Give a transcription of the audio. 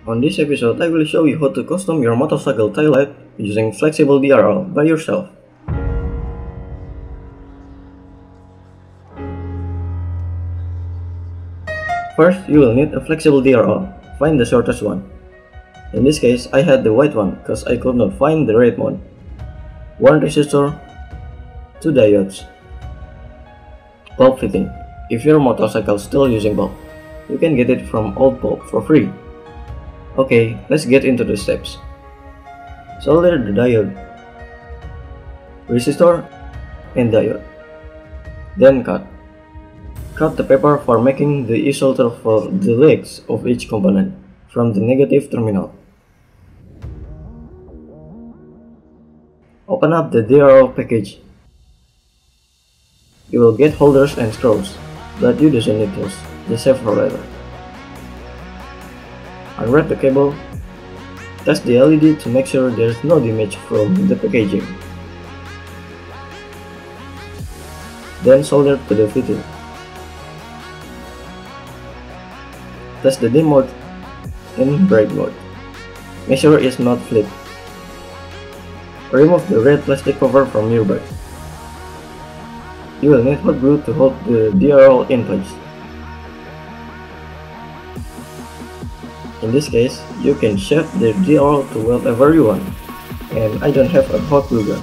On this episode, I will show you how to custom your motorcycle taillight using flexible DRL by yourself. First, you will need a flexible DRL. Find the shortest one. In this case, I had the white one because I could not find the red one. 1 resistor, 2 diodes. Bulb fitting. If your motorcycle is still using bulb, you can get it from old bulb for free. Okay, let's get into the steps. Solder the diode, resistor, and diode. Then cut. Cut the paper for making the e-solder for the legs of each component from the negative terminal. Open up the DRL package. You will get holders and screws, but you doesn't need those, just save for later. Unwrap the cable. Test the LED to make sure there is no damage from the packaging. Then solder to the fitting. Test the dim mode and bright mode. Make sure it's not flipped. Remove the red plastic cover from your bike. You will need hot glue to hold the DRL in place. In this case, you can shape the DRL to whatever you want, and I don't have a hot glue gun.